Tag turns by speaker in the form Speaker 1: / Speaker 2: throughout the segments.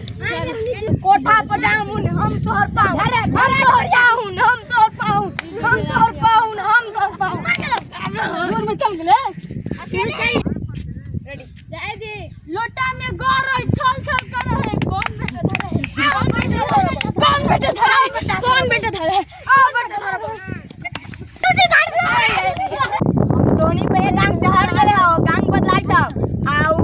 Speaker 1: कोठा पर जाऊं हम तोर पाऊं हम तोर जाऊं हम तोर पाऊं हम तोर पाऊं हम तोर पाऊं दूर में चल गेले रेडी जाए दे लोटा में गोर छल छल कर है कौन बेटा धरे कौन बेटा धरे आओ बेटा धरे टूटी काट दे हम दोनी पे गांग चढ़ गेले हो गांग बदलाई था आओ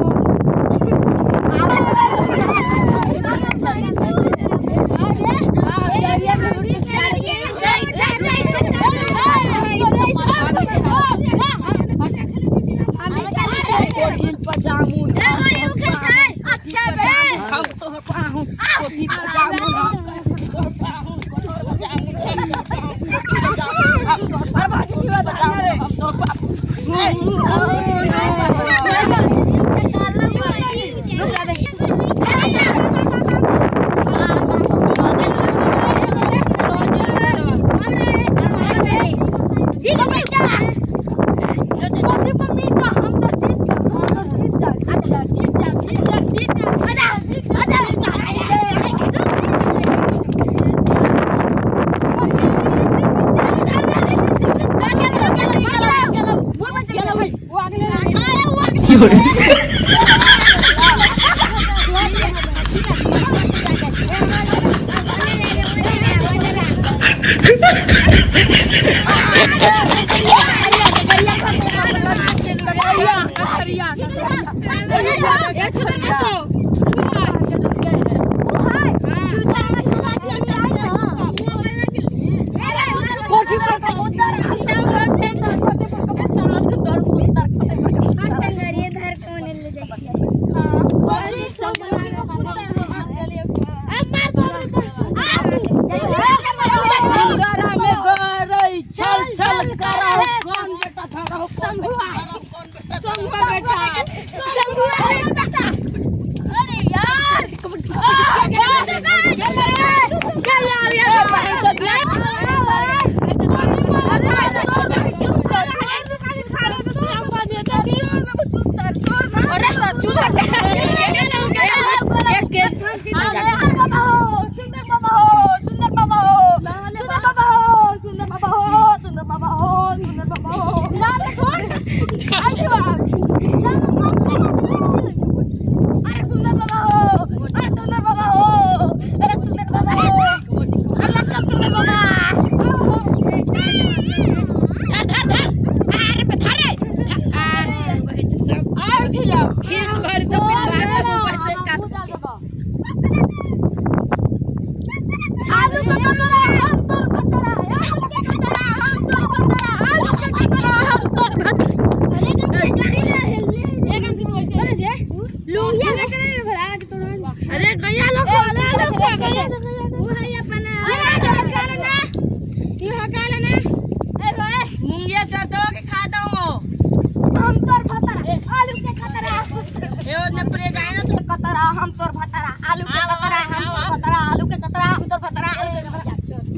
Speaker 1: हम तोर भतरा आलू के भतरा हम तोर भतरा आलू के भतरा हम तोर भतरा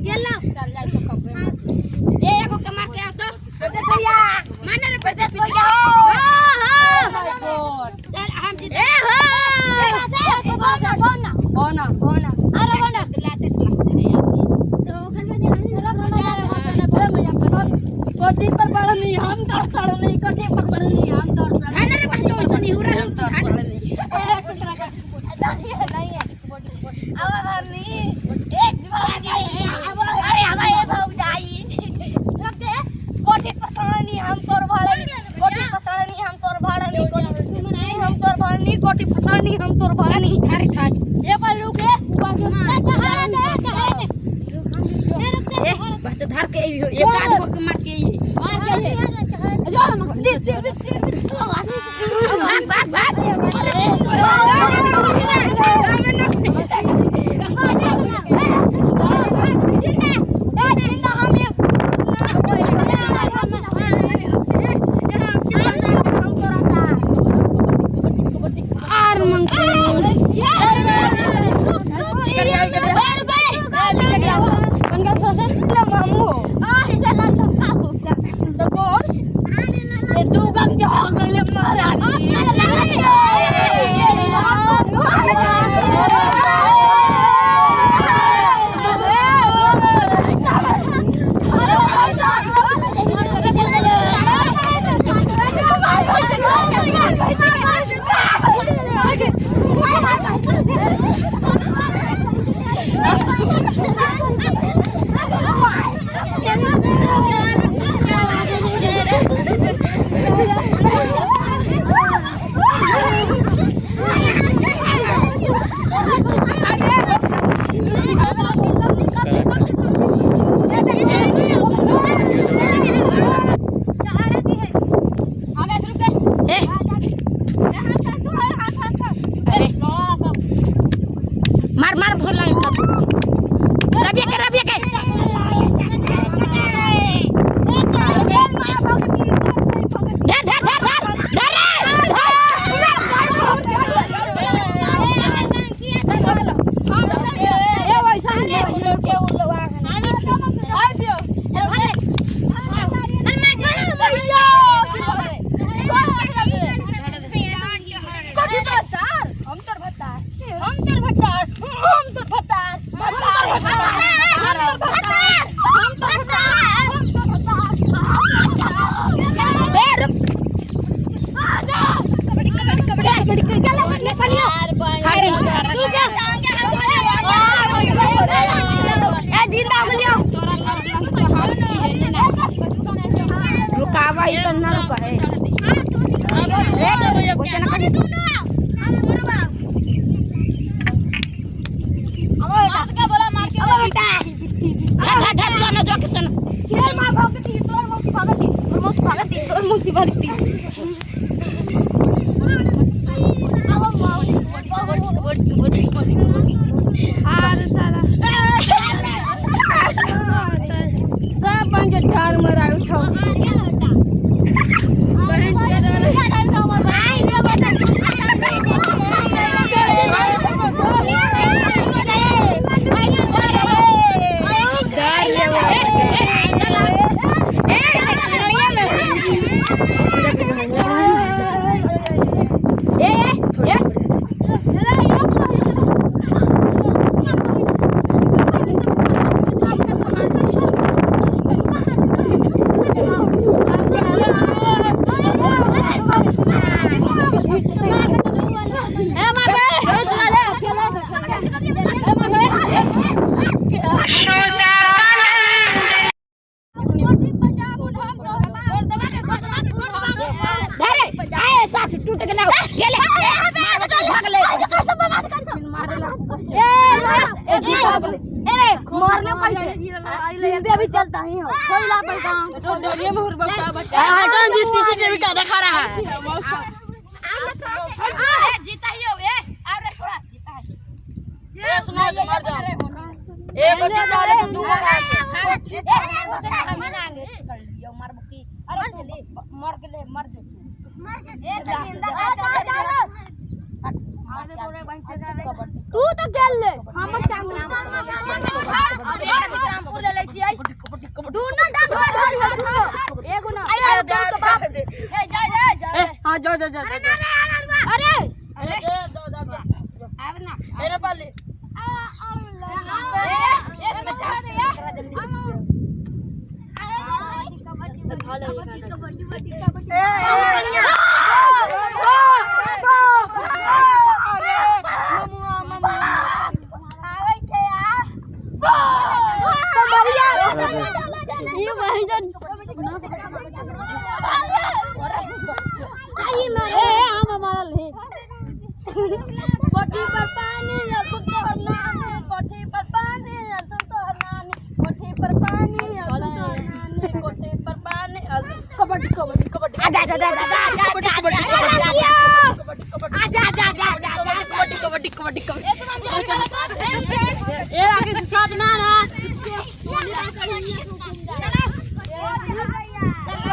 Speaker 1: गेला चल जाई तो कपड़े ए एगो के मार के आ तो परदेश भैया माने रे परदेश भैया हां हां माय गॉड चल हम जी ए हो कोना अरे कोना लाचे तो घर में कोटी पर पड़नी हम तो चढ़नी कोटी पर पड़नी हम तो खाने रे बच्चों से नहीं हो रहा हम तो पड़नी नहीं है अब हमनी एक अरे हमारे भाग जाई रखे कोठी पर पड़नी हम तोर भाड़े तोर पानी थारी थारी ए पर रुक ए चढ़ा दे ए बच्चा धर के एक आध को मार के हां जा भाग भाग
Speaker 2: सीसीटीवी का दिखा रहा है
Speaker 1: जीता ही हो ए अरे छोड़ा जीता है
Speaker 2: ये सुना ये मर जा एक बच्चा डाले तो दो बार आके
Speaker 1: मार बकी अरे मर गेले मर जा ए जिंदा तू तो गेल ले हम चांगला पूर ले ले छियै दोनों डाक एगो ना ए जा जा
Speaker 2: हां जा जा जा
Speaker 1: अरे
Speaker 2: अरे दो दो
Speaker 1: आव ना
Speaker 2: मेरे पाले
Speaker 1: ये जा जा जा ये आगे से साथ ना ना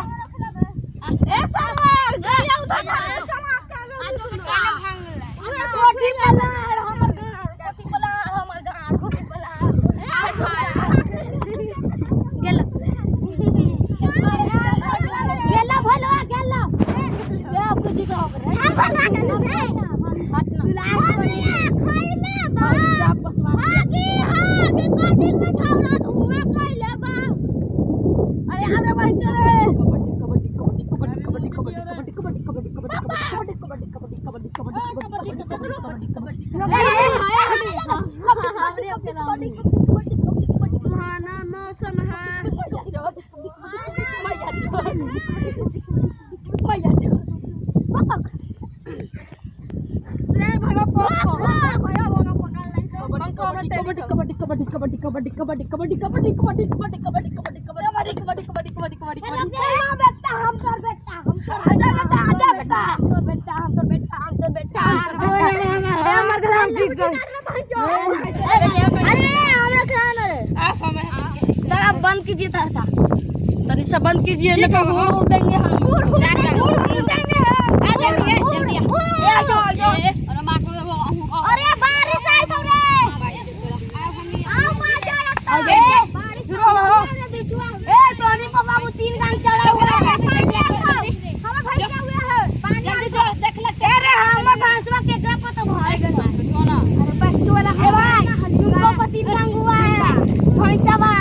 Speaker 1: ए सावर गया उधर कोठी वाला हमर कोठी वाला हमर गांव कोठी वाला गेला गेला भलो गेला ये आपको जी का ऊपर है भला के नो है दुलार खइले बा आगे आगे को दिन में छौरा धुआं कइले बा अरे हमरा भाई चले बंद कीजिए तनिषा बंद कीजिए नहीं तो घूर उड़ेंगे हम अरे बारिश आई तो रे शुरू हो ए टोनी पापा वो 3 गांग चढ़ा हुआ है हम भाई क्या हुआ है जल्दी जो देख ले अरे हमर भांसवा केकरा पता भाई कोना अरे बच्चू वाला है भाई तुमको पर 3 गांग हुआ है भैंसवा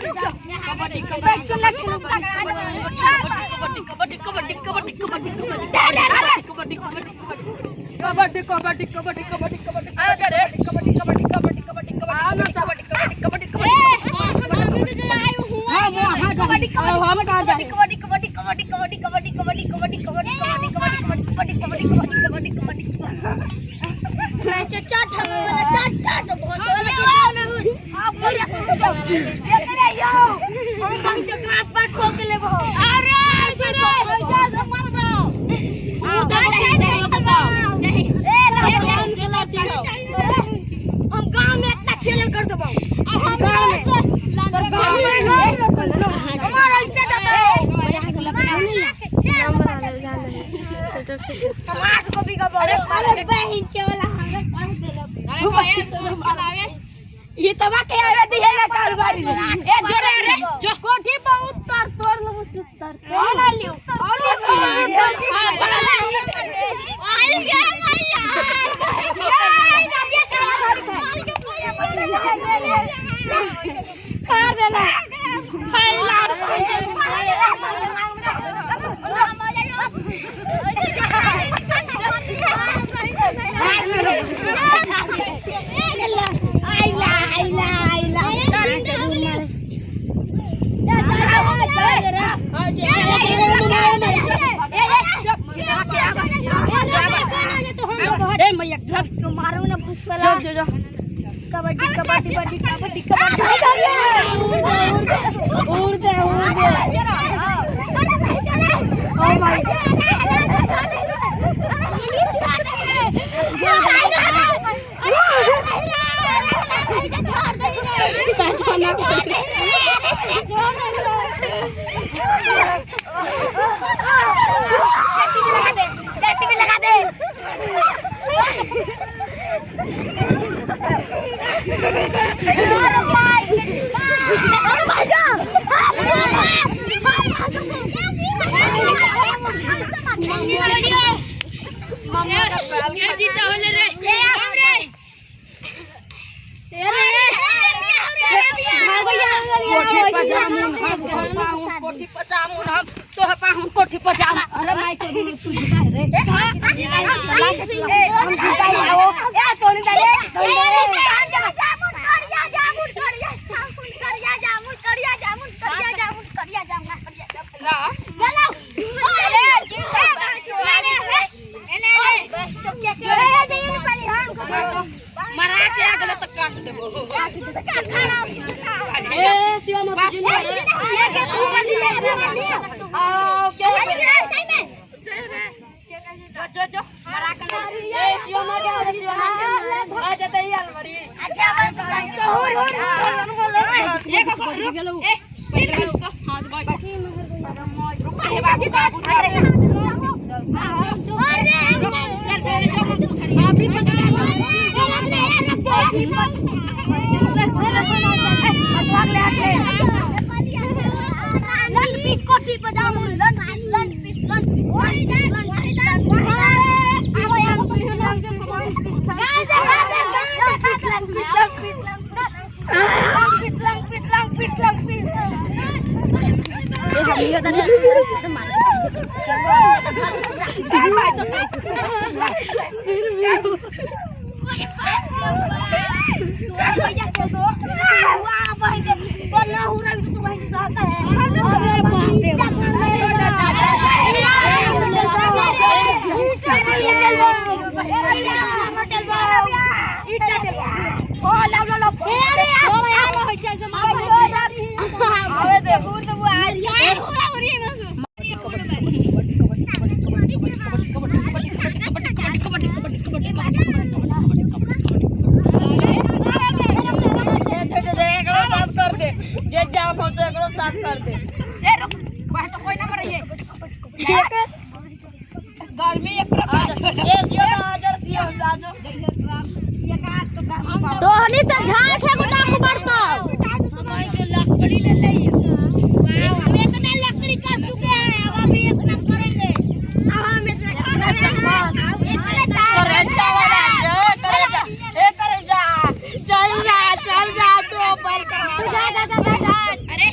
Speaker 2: कबड्डी
Speaker 1: हम गांव में इतना खेल कर देबो हमारा ऐसे समाज को भी गबो अरे बहन के वाला ये तवा के आवे दिए ना कारोबारी ए जोड़े रे जो कोठी पे उतर तोड़ लो उतर ना लियो और आई गया मैया खा देला हाय लाल कबड्डी कबड्डी कबड्डी कबड्डी कोठी पर जाना अरे माई को तू जिता रे हम जिता आओ ए तोनी जाए मरा के अगले तक काट देबो ए शिवा मत जी ये के आओ के सही में जो मरा के ए शिवा मत आ शिवा मत आ जते ही अलमारी अच्छा ये को रुक ए ठीक है हां बाय बाय रुक हे बाजी बाबू अरे अभी कोठी पे जाऊं लन पीस तोहनी से झांक है गुटा को बढ़ता हमारे जो लकड़ी ले ले हम इतना लकड़ी कर चुके हैं अब अभी इतना करेंगे अब हम इतना चल जा तो पल कर अरे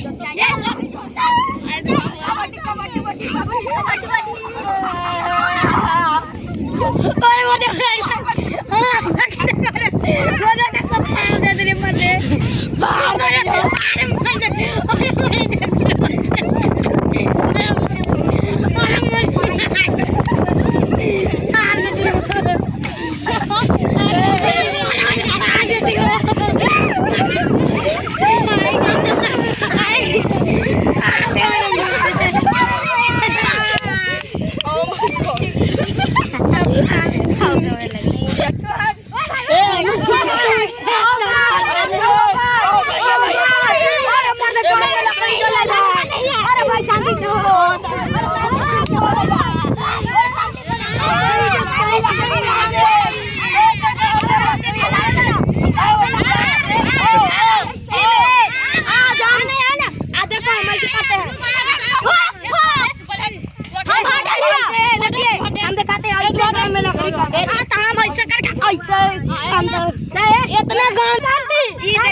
Speaker 1: इतने गांव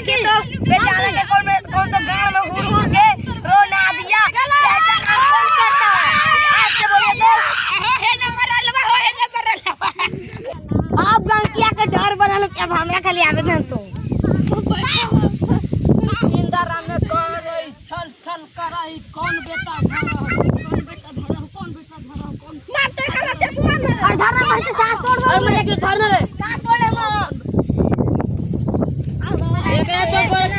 Speaker 1: देखिए तो बेचारा के कौन तो गांव में घूर घूर के रोना दिया ऐसा काम कौन करता है आपसे बोले तो आप गांव किया के डर बना लो क्या हमरा खाली आवेदन तो
Speaker 2: इंदिरा में करई छल छल करई कौन बेटा धरा कौन
Speaker 1: मारते कला चश्मा में और धरा में से साथ तोड़
Speaker 2: और मैं क्यों धरने रे
Speaker 1: साथ तोड़े मो
Speaker 2: एकरा तो कर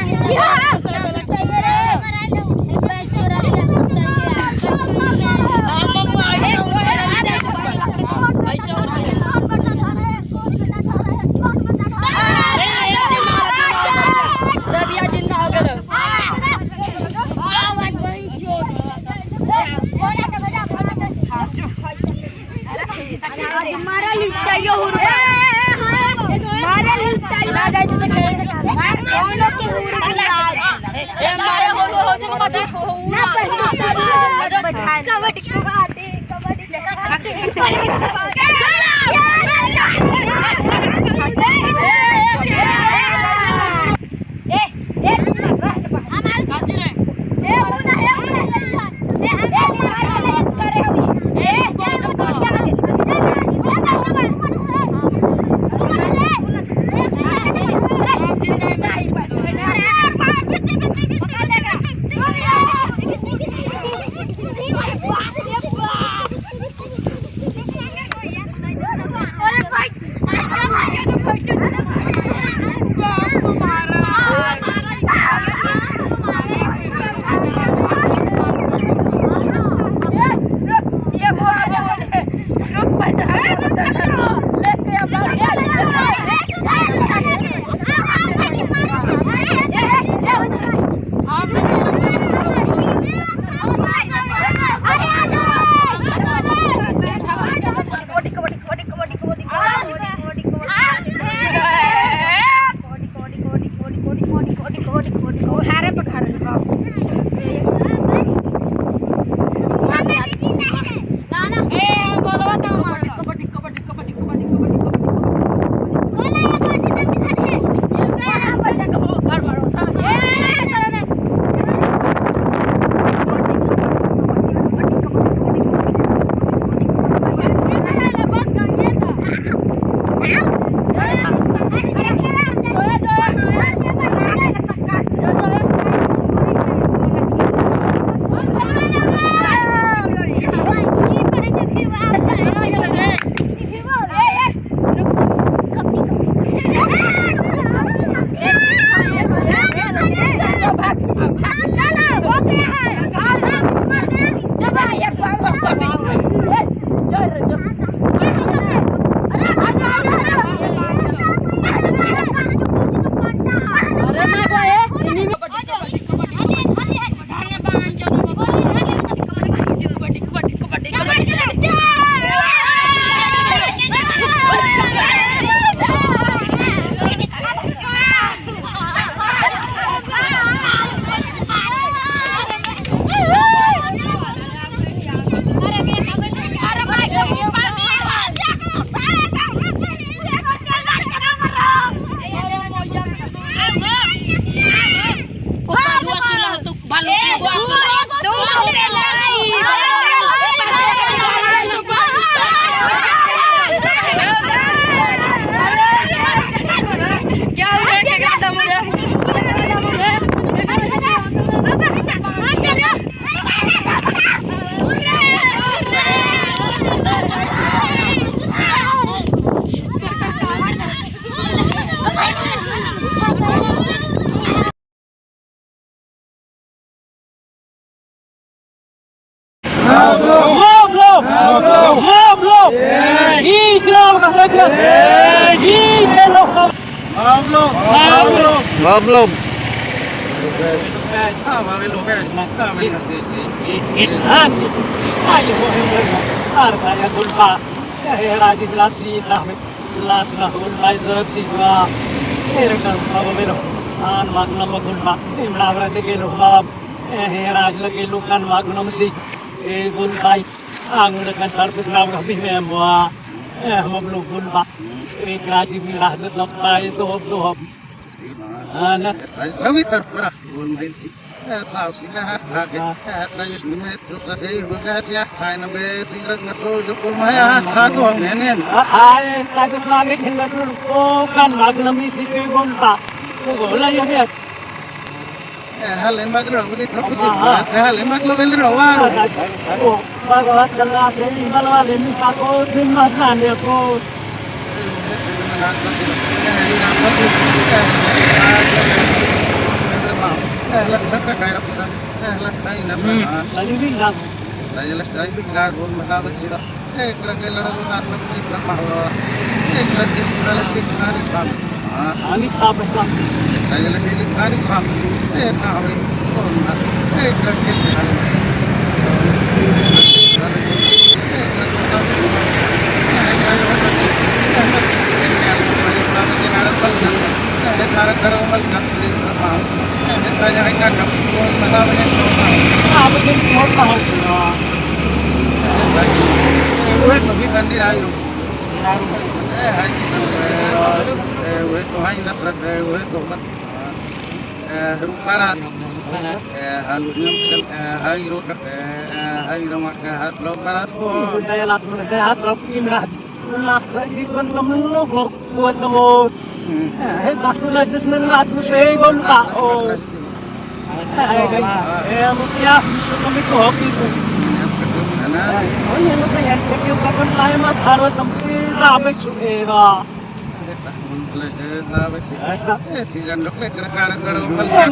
Speaker 3: Pablo. Sabi terpura bulmain si sao sila hasage tayo me to sa sei buga siya China be sila na so jo kulmaya sa to menen
Speaker 2: Ay, tapos namin hinatulog ko kan magnum isi ko yung pa. Wala yung yan.
Speaker 3: halen magro budi tropusi halen maglo bel rawar
Speaker 2: Oh, bago ka na sa ibalawa din pa ko din magkano ko. Talibig lang. Angit sabas lang. Apa din mo pa ho? Daya las mo daya trop imrat. Las di kon namlo ko buat mo. Bakit na just nang lahat mo sa egon pa o. Musia gusto kami ko hoki ko. Oh, yan na yan. Yung kapag tayo masarot ng pinabay suera.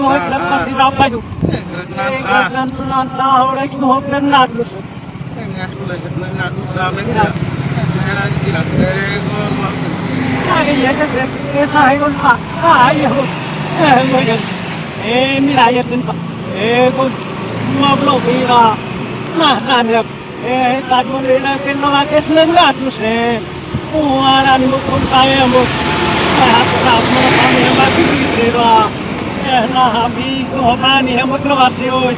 Speaker 2: Mo lepas si dapat ju. Kan tunan tahu lagi mo kan natus. Ay, ya kasi tayo kon pa. Ayo. Mo yan. Miraya din pa. Kung mablo pira. Hanap. Tad mo rin ang kinawakis ng natus Uwaran mo kung kaya mo. Harap mo na kami ang magkikisira. Nahabis ko hamani ang magkrawasyo.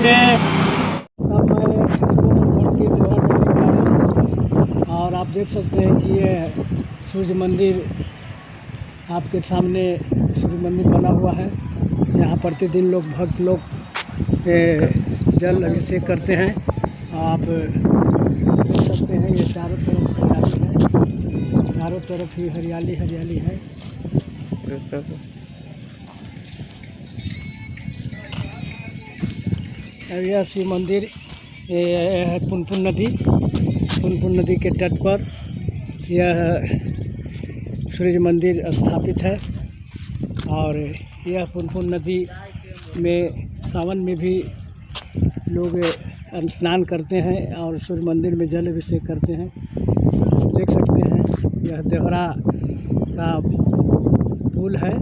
Speaker 2: और आप देख सकते हैं कि ये सूर्य मंदिर आपके सामने सूर्य मंदिर बना हुआ है। यहाँ प्रतिदिन लोग भक्त लोग जल अभिषेक करते हैं। आप देख सकते हैं ये चारों तरफ हरियाली है, चारों तरफ ही हरियाली हरियाली है। यह शिव मंदिर है पुनपुन नदी के तट पर यह सूर्य मंदिर स्थापित है। और यह पुनपुन नदी में सावन में भी लोग स्नान करते हैं और सूर्य मंदिर में जल अभिषेक करते हैं। देख सकते हैं यह देवरा का पुल है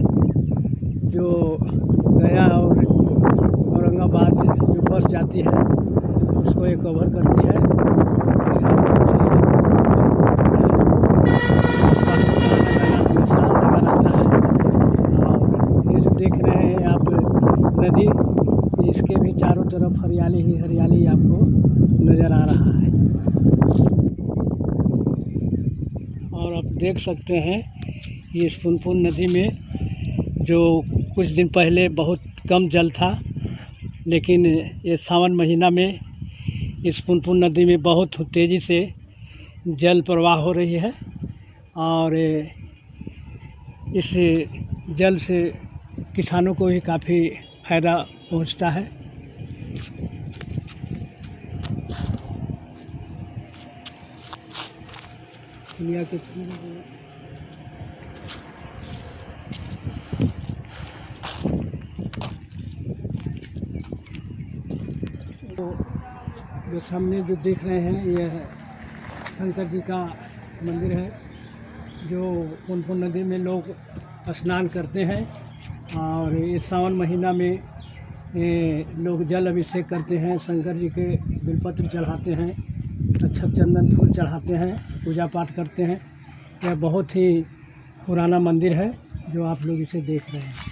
Speaker 2: जो गया और औरंगाबाद जो बस जाती है उसको ये कवर करती है। हमेशा लगा रहता है। और ये जो देख रहे हैं आप नदी, इसके भी चारों तरफ हरियाली ही हरियाली आपको नज़र आ रहा है। और आप देख सकते हैं इस पुनपुन नदी में जो कुछ दिन पहले बहुत कम जल था, लेकिन ये सावन महीना में इस पुनपुन नदी में बहुत तेज़ी से जल प्रवाह हो रही है। और इस जल से किसानों को भी काफ़ी फ़ायदा पहुंचता है। दुनिया के जो सामने जो देख रहे हैं यह शंकर जी का मंदिर है जो पुनपुन नदी में लोग स्नान करते हैं। और इस सावन महीना में लोग जल अभिषेक करते हैं, शंकर जी के बिलपत्र चढ़ाते हैं, अक्षत चंदन फूल चढ़ाते हैं, पूजा पाठ करते हैं। यह बहुत ही पुराना मंदिर है जो आप लोग इसे देख रहे हैं।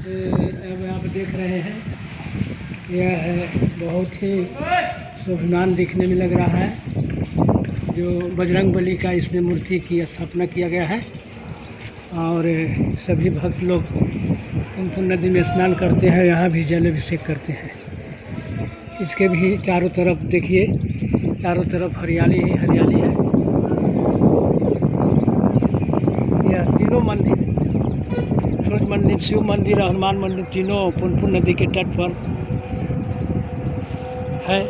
Speaker 2: अब आप देख रहे हैं, यह बहुत ही स्वाभिमान दिखने में लग रहा है। जो बजरंगबली का इसमें मूर्ति की स्थापना किया गया है और सभी भक्त लोग पुनपुन नदी में स्नान करते हैं, यहाँ भी जल अभिषेक करते हैं। इसके भी चारों तरफ देखिए, चारों तरफ हरियाली ही हरियाली है। यह तीनों मंदिर, सूर्य मंदिर, शिव मंदिर, हनुमान मंदिर, तीनों पुनपुन नदी के तट पर है।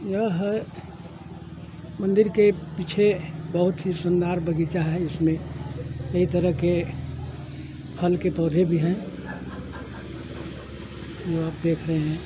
Speaker 2: यह है मंदिर के पीछे बहुत ही सुंदर बगीचा है। इसमें कई तरह के फल के पौधे भी हैं जो आप देख रहे हैं।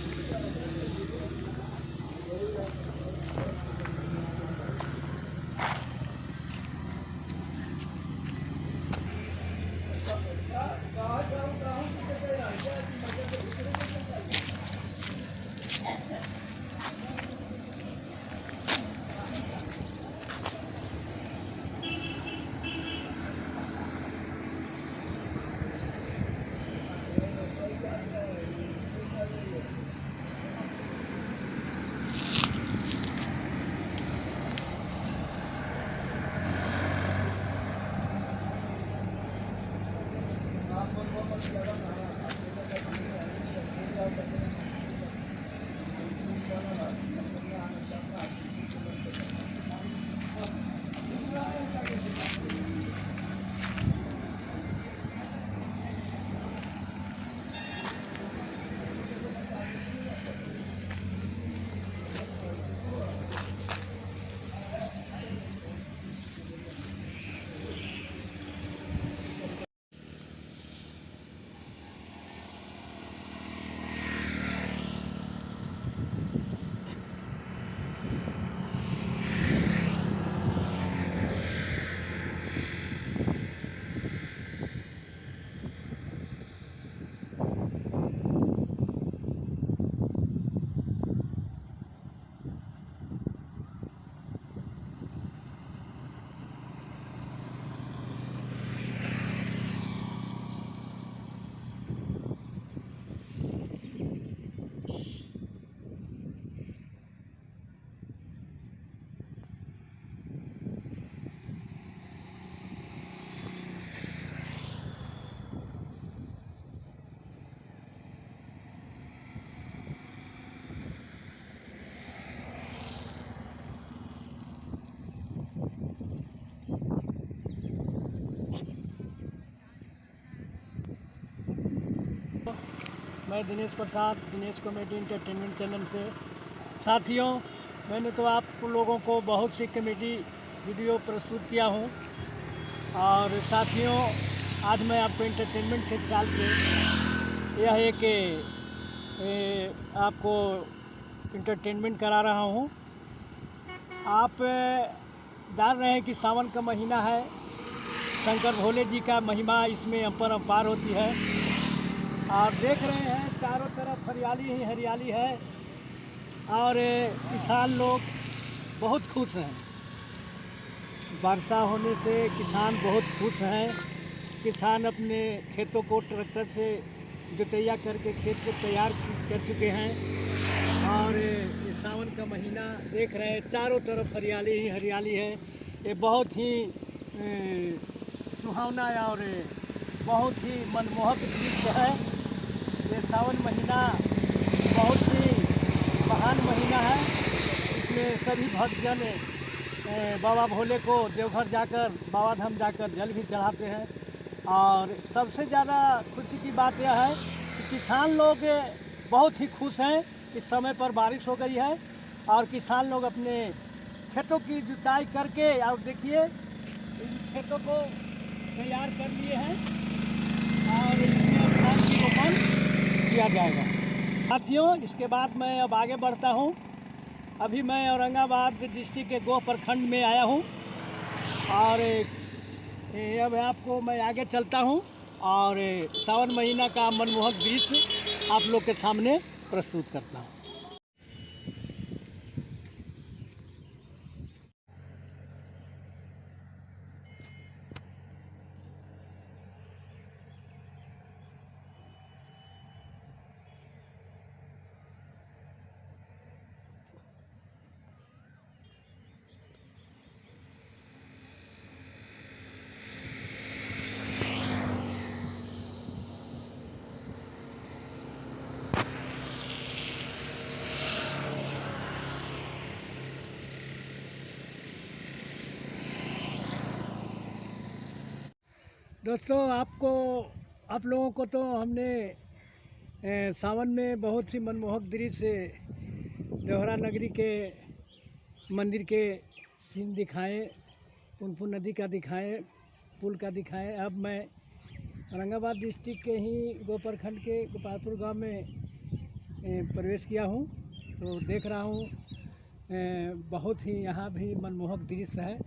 Speaker 2: मैं Dinesh Prasad, Dinesh comedy entertainment channel से। साथियों, मैंने तो आप लोगों को बहुत सी कॉमेडी वीडियो प्रस्तुत किया हूँ। और साथियों, आज मैं आपको एंटरटेनमेंट के ख्याल से यह एक आपको एंटरटेनमेंट करा रहा हूँ। आप जान रहे हैं कि सावन का महीना है, शंकर भोले जी का महिमा इसमें अपरंपार होती है। आप देख रहे हैं चारों तरफ हरियाली ही हरियाली है और किसान लोग बहुत खुश हैं। वर्षा होने से किसान बहुत खुश हैं। किसान अपने खेतों को ट्रैक्टर से जुतैया करके खेत को तैयार कर चुके हैं और ये सावन का महीना देख रहे हैं, चारों तरफ हरियाली ही हरियाली है। ये बहुत ही सुहावना और बहुत ही मनमोहक दृश्य है। ये सावन महीना बहुत ही महान महीना है। इसमें सभी भक्तजन बाबा भोले को देवघर जाकर, बाबा धाम जाकर जल भी चढ़ाते हैं। और सबसे ज़्यादा खुशी की बात यह है कि किसान लोग बहुत ही खुश हैं। इस समय पर बारिश हो गई है और किसान लोग अपने खेतों की जुताई करके, और देखिए इन खेतों को तैयार कर लिए हैं और इसमें अब धान की रोपण किया जाएगा। साथियों, इसके बाद मैं अब आगे बढ़ता हूँ। अभी मैं औरंगाबाद डिस्ट्रिक्ट के गोह प्रखंड में आया हूँ और अब आपको मैं आगे चलता हूँ और सावन महीना का मनमोहक दृश्य आप लोग के सामने प्रस्तुत करता हूँ। दोस्तों, आप लोगों को तो हमने सावन में बहुत सी मनमोहक दृश्य देवहरा नगरी के मंदिर के सीन दिखाए, पुनपुन नदी का दिखाए, पुल का दिखाए। अब मैं औरंगाबाद डिस्ट्रिक्ट के ही गोह प्रखंड के गोपालपुर गांव में प्रवेश किया हूं, तो देख रहा हूं बहुत ही यहाँ भी मनमोहक दृश्य है।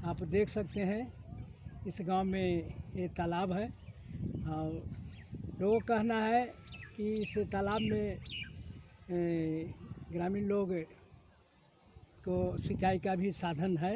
Speaker 2: आप देख सकते हैं इस गांव में ये तालाब है और लोगों का कहना है कि इस तालाब में ग्रामीण लोग को सिंचाई का भी साधन है।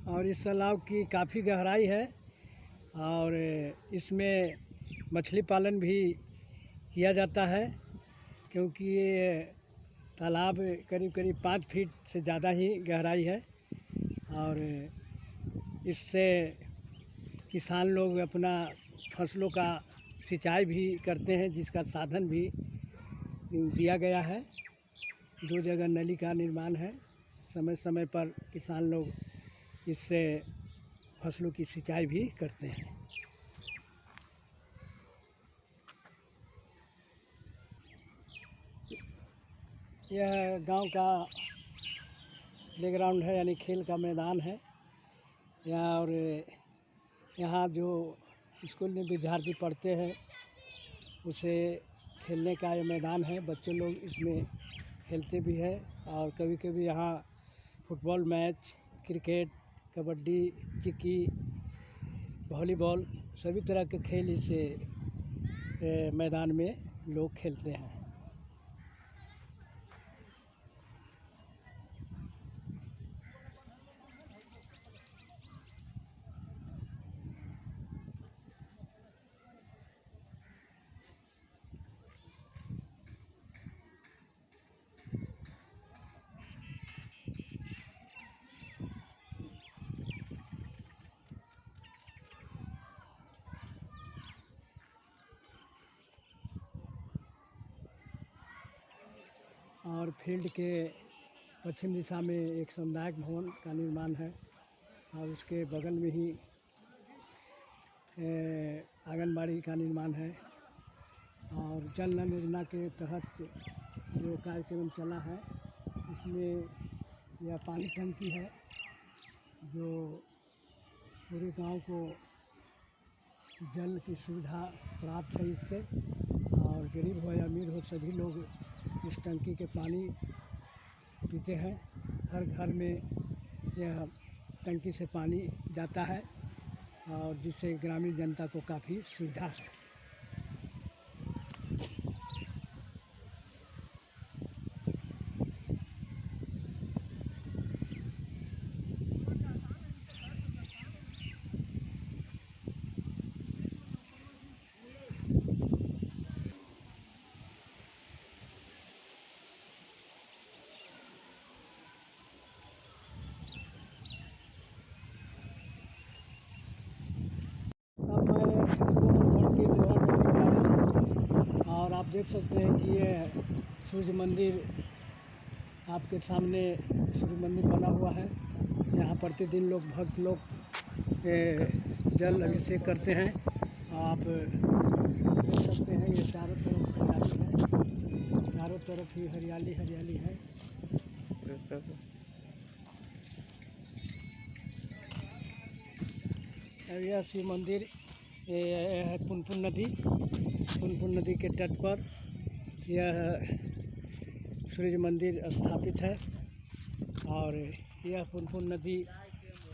Speaker 2: और इस तालाब की काफ़ी गहराई है और इसमें मछली पालन भी किया जाता है, क्योंकि ये तालाब करीब करीब 5 फीट से ज़्यादा ही गहराई है। और इससे किसान लोग अपना फसलों का सिंचाई भी करते हैं, जिसका साधन भी दिया गया है। 2 जगह नली का निर्माण है। समय समय पर किसान लोग इससे फसलों की सिंचाई भी करते हैं। यह गांव का प्लेग्राउंड है, यानी खेल का मैदान है यहाँ। और यहाँ जो स्कूल में विद्यार्थी पढ़ते हैं उसे खेलने का ये मैदान है। बच्चे लोग इसमें खेलते भी हैं और कभी कभी यहाँ फुटबॉल मैच, क्रिकेट, कबड्डी, चिक्की, वॉलीबॉल सभी तरह के खेल इस मैदान में लोग खेलते हैं। फील्ड के पश्चिम दिशा में एक सामुदायिक भवन का निर्माण है और उसके बगल में ही आंगनबाड़ी का निर्माण है। और जल नल योजना के तहत जो कार्यक्रम चला है इसमें यह पानी टंकी है जो पूरे गांव को जल की सुविधा प्राप्त है इससे। और गरीब हो या अमीर हो सभी लोग इस टंकी के पानी पीते हैं। हर घर में यह टंकी से पानी जाता है और जिससे ग्रामीण जनता को काफ़ी सुविधा है। और आप देख सकते हैं कि ये सूर्य मंदिर आपके सामने सूर्य मंदिर बना हुआ है। यहाँ प्रतिदिन लोग भक्त लोग जल अभिषेक करते हैं। आप देख सकते हैं ये चारों तरफ हरियाली है, चारों तरफ ही हरियाली हरियाली है। यह शिव मंदिर है पुनपुन नदी के तट पर यह सूर्य मंदिर स्थापित है। और यह पुनपुन नदी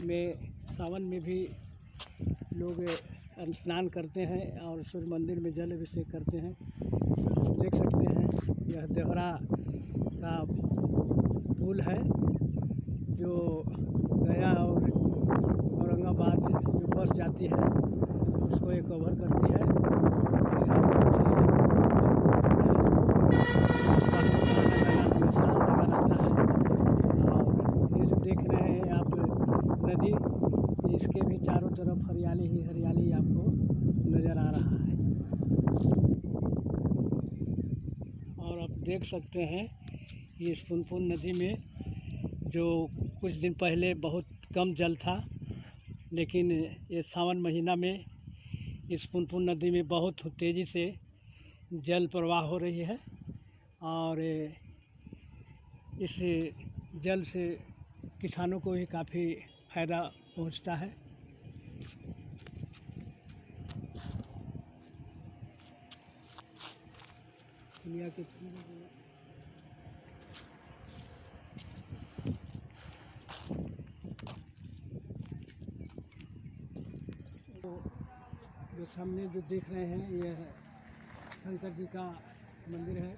Speaker 2: में सावन में भी लोग स्नान करते हैं और सूर्य मंदिर में जल अभिषेक करते हैं। देख सकते हैं यह देवरा का पुल है जो गया और औरंगाबाद जो बस जाती है उसको ये कवर करती है। साल लगा रहता है। और ये जो देख रहे हैं आप नदी, इसके भी चारों तरफ हरियाली ही हरियाली आपको नज़र आ रहा है। और आप देख सकते हैं इस पुनपुन नदी में जो कुछ दिन पहले बहुत कम जल था, लेकिन ये सावन महीना में इस पुनपुन नदी में बहुत तेज़ी से जल प्रवाह हो रही है। और इस जल से किसानों को भी काफ़ी फ़ायदा पहुंचता है। दुनिया के जो सामने जो देख रहे हैं यह शंकर जी का मंदिर है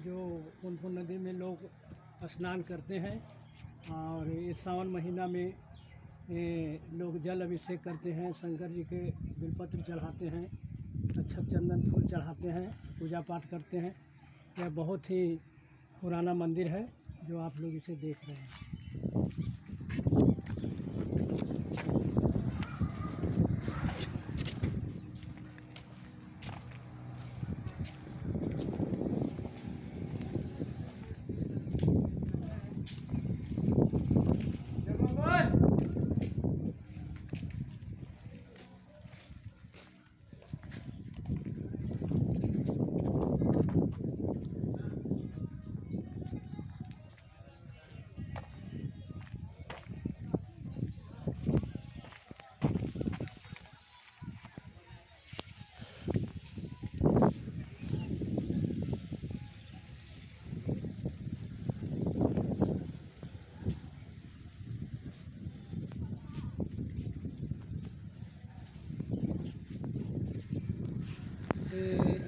Speaker 2: जो पुनपुन नदी में लोग स्नान करते हैं। और इस सावन महीना में लोग जल अभिषेक करते हैं, शंकर जी के बिलपत्र चढ़ाते हैं, अक्षत चंदन फूल चढ़ाते हैं, पूजा पाठ करते हैं। यह बहुत ही पुराना मंदिर है जो आप लोग इसे देख रहे हैं।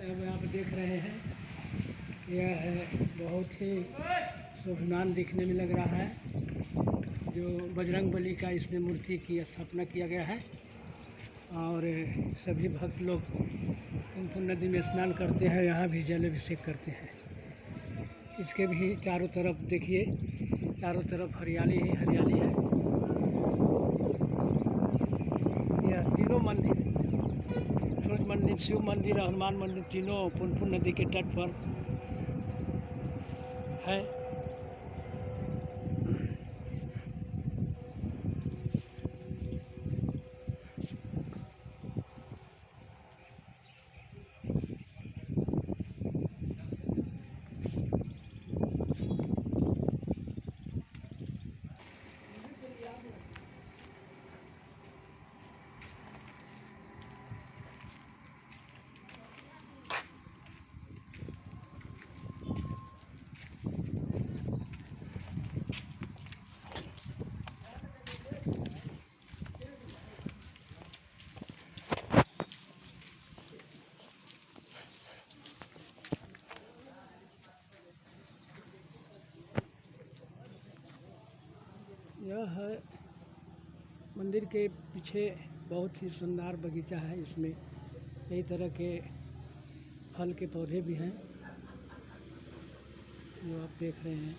Speaker 2: अब आप देख रहे हैं यह है बहुत ही शोभमान दिखने में लग रहा है जो बजरंगबली का इसमें मूर्ति की स्थापना किया गया है। और सभी भक्त लोग पुनपुन नदी में स्नान करते हैं, यहाँ भी जल अभिषेक करते हैं। इसके भी चारों तरफ देखिए, चारों तरफ हरियाली ही हरियाली है। यह तीनों मंदिर, सूर्य मंदिर, शिव मंदिर, हनुमान मंदिर, तीनों पुनपुन नदी के तट पर है। यह है मंदिर के पीछे बहुत ही सुंदर बगीचा है। इसमें कई तरह के फल के पौधे भी हैं जो आप देख रहे हैं।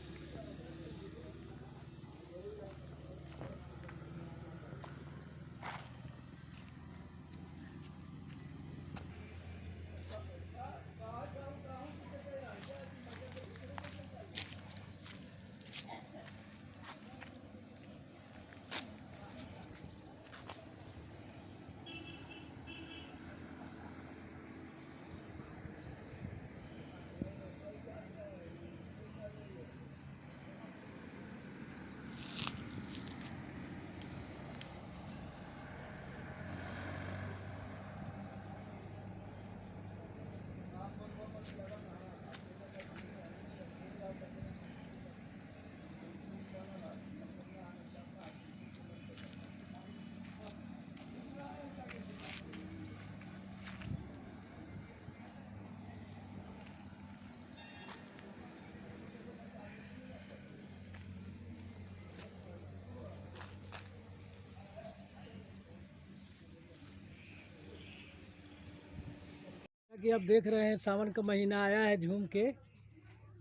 Speaker 2: कि आप देख रहे हैं सावन का महीना आया है झूम के,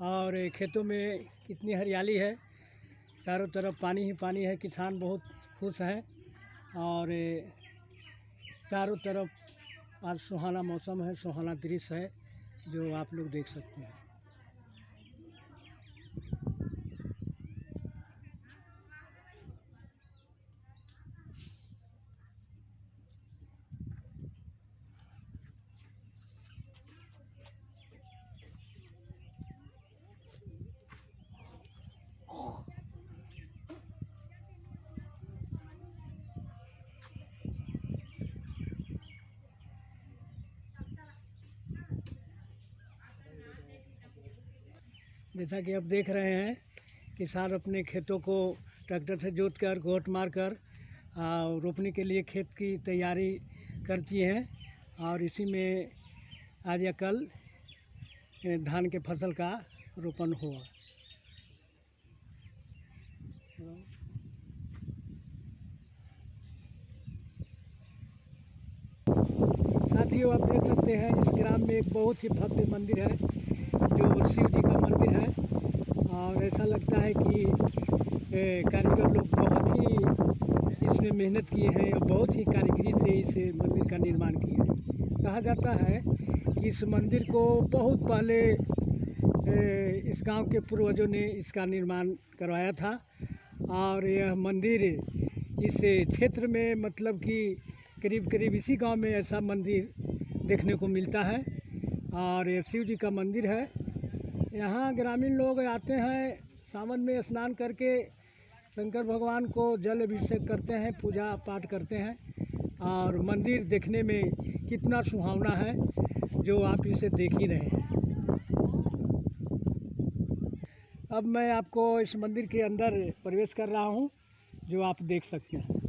Speaker 2: और खेतों में कितनी हरियाली है। चारों तरफ पानी ही पानी है। किसान बहुत खुश हैं और चारों तरफ आज सुहाना मौसम है, सुहाना दृश्य है जो आप लोग देख सकते हैं। जैसा कि आप देख रहे हैं, किसान अपने खेतों को ट्रैक्टर से जोत कर गोट मार कर रोपने के लिए खेत की तैयारी करती हैं, और इसी में आज या कल धान के फसल का रोपण हुआ। साथियों, आप देख सकते हैं इस ग्राम में एक बहुत ही भव्य मंदिर है जो शिव जी का मंदिर है, और ऐसा लगता है कि कारीगर लोग बहुत ही इसमें मेहनत किए हैं और बहुत ही कारीगरी से इस मंदिर का निर्माण किया है। कहा जाता है कि इस मंदिर को बहुत पहले इस गांव के पूर्वजों ने इसका निर्माण करवाया था, और यह मंदिर इस क्षेत्र में मतलब कि करीब करीब इसी गांव में ऐसा मंदिर देखने को मिलता है, और ये शिव जी का मंदिर है। यहाँ ग्रामीण लोग आते हैं, सावन में स्नान करके शंकर भगवान को जल अभिषेक करते हैं, पूजा पाठ करते हैं, और मंदिर देखने में कितना सुहावना है जो आप इसे देख ही रहे हैं। अब मैं आपको इस मंदिर के अंदर प्रवेश कर रहा हूँ जो आप देख सकते हैं।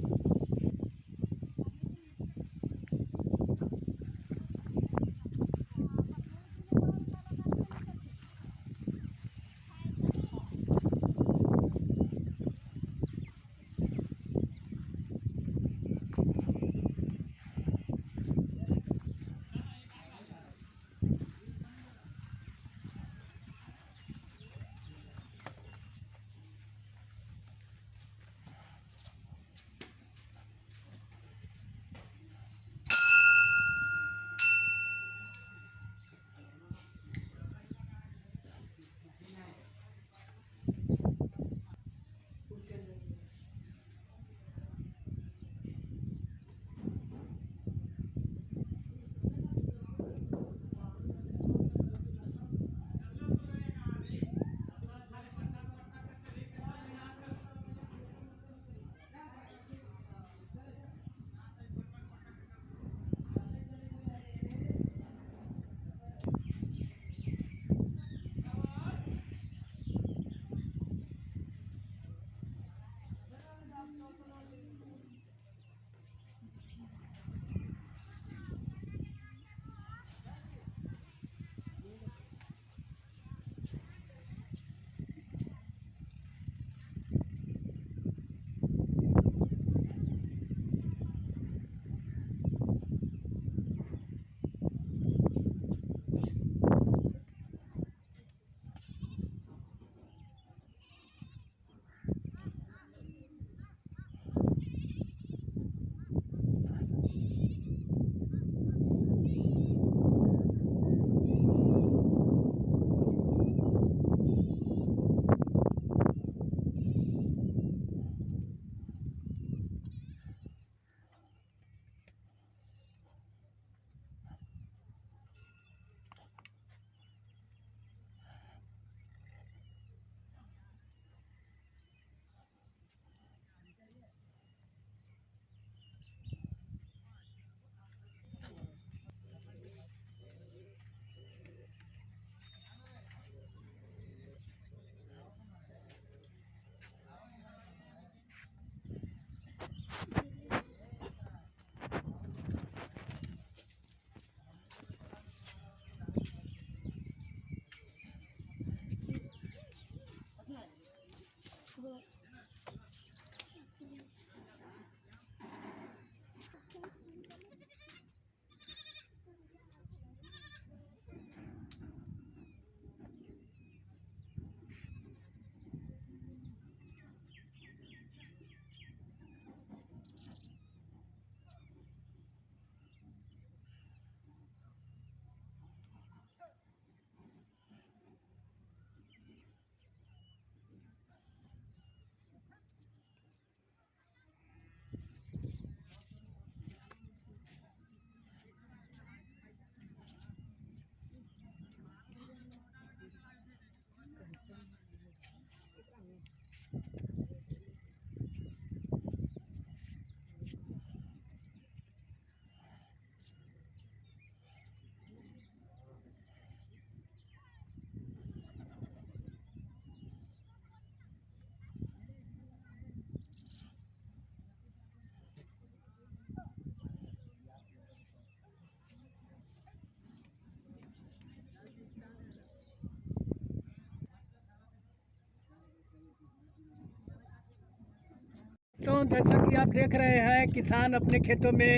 Speaker 2: तो जैसा कि आप देख रहे हैं किसान अपने खेतों में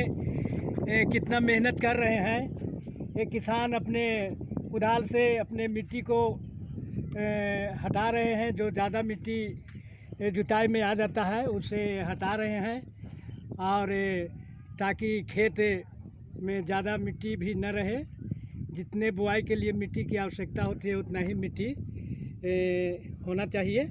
Speaker 2: कितना मेहनत कर रहे हैं। ये किसान अपने कुदाल से अपने मिट्टी को हटा रहे हैं, जो ज़्यादा मिट्टी जुताई में आ जाता है उसे हटा रहे हैं, और ताकि खेत में ज़्यादा मिट्टी भी न रहे। जितने बुआई के लिए मिट्टी की आवश्यकता होती है उतना ही मिट्टी होना चाहिए।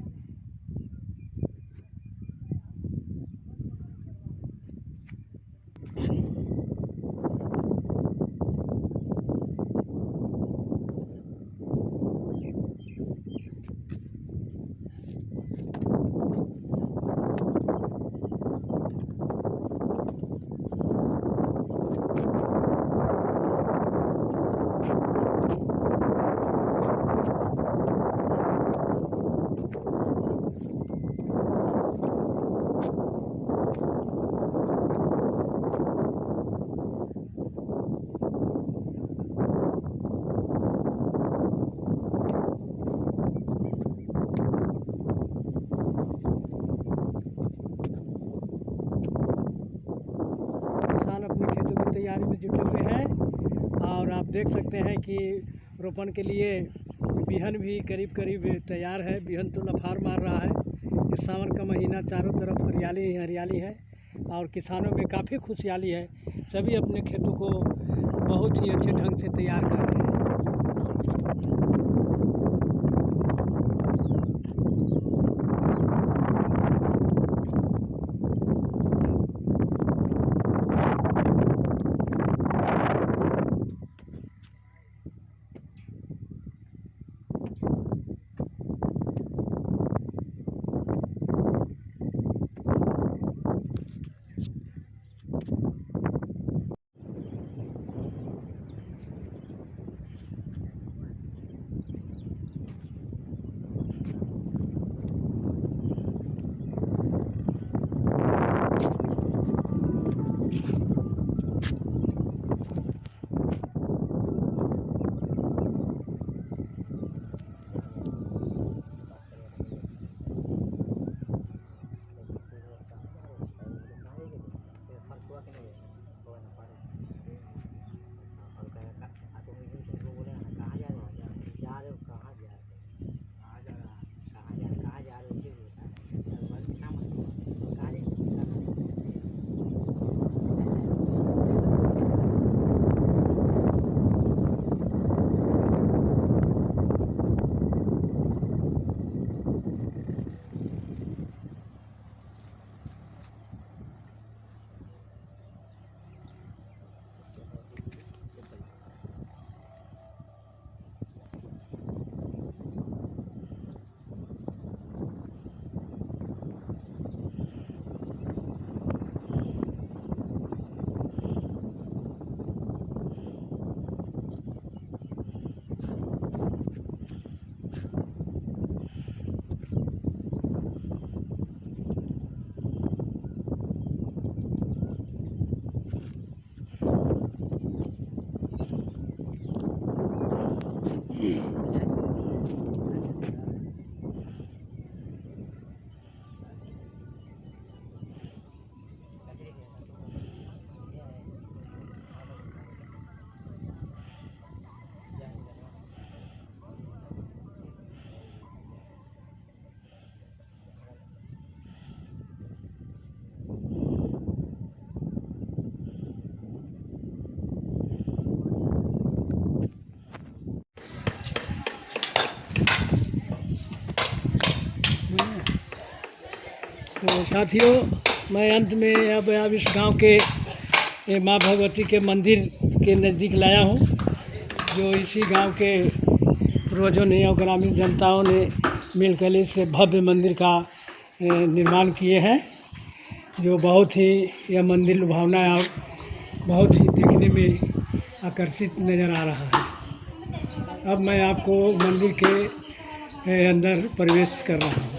Speaker 2: तैयारी में जुटे हुए हैं, और आप देख सकते हैं कि रोपण के लिए बिहन भी करीब करीब तैयार है। बिहन तो लफार मार रहा है। इस सावन का महीना चारों तरफ हरियाली ही हरियाली है, और किसानों में काफ़ी खुशहाली है। सभी अपने खेतों को बहुत ही अच्छे ढंग से तैयार कर रहे हैं। तो साथियों, मैं अंत में अब इस गांव के माँ भगवती के मंदिर के नज़दीक लाया हूँ, जो इसी गांव के पूर्वजों ने और ग्रामीण जनताओं ने मिलकर इस भव्य मंदिर का निर्माण किए हैं, जो बहुत ही यह मंदिर लुभावना है और बहुत ही देखने में आकर्षित नज़र आ रहा है। अब मैं आपको मंदिर के अंदर प्रवेश कर रहा हूँ।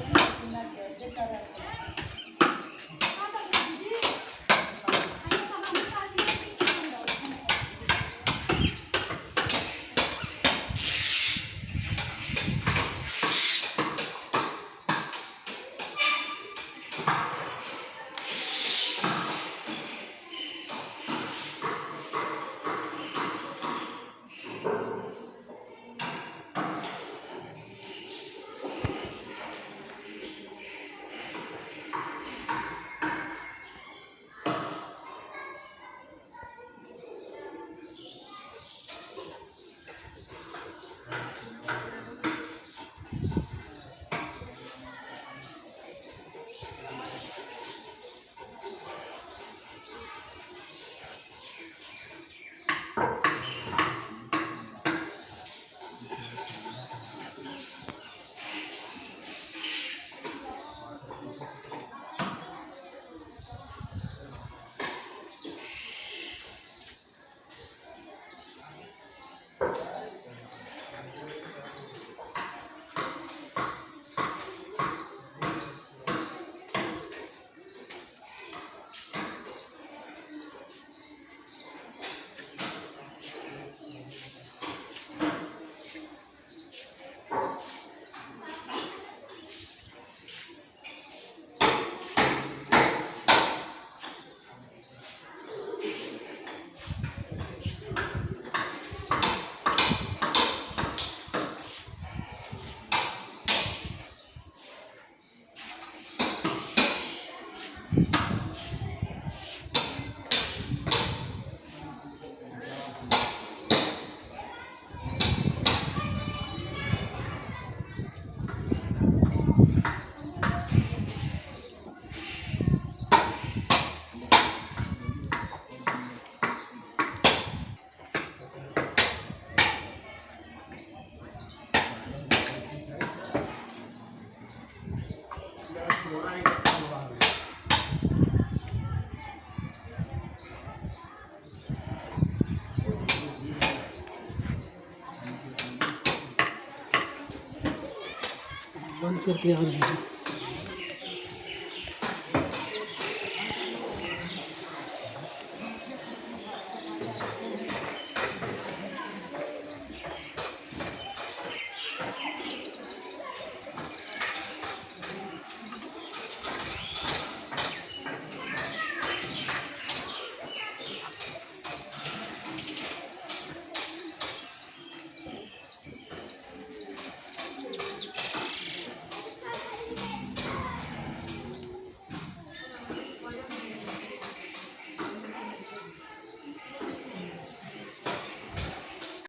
Speaker 2: बंद करके आ रही है।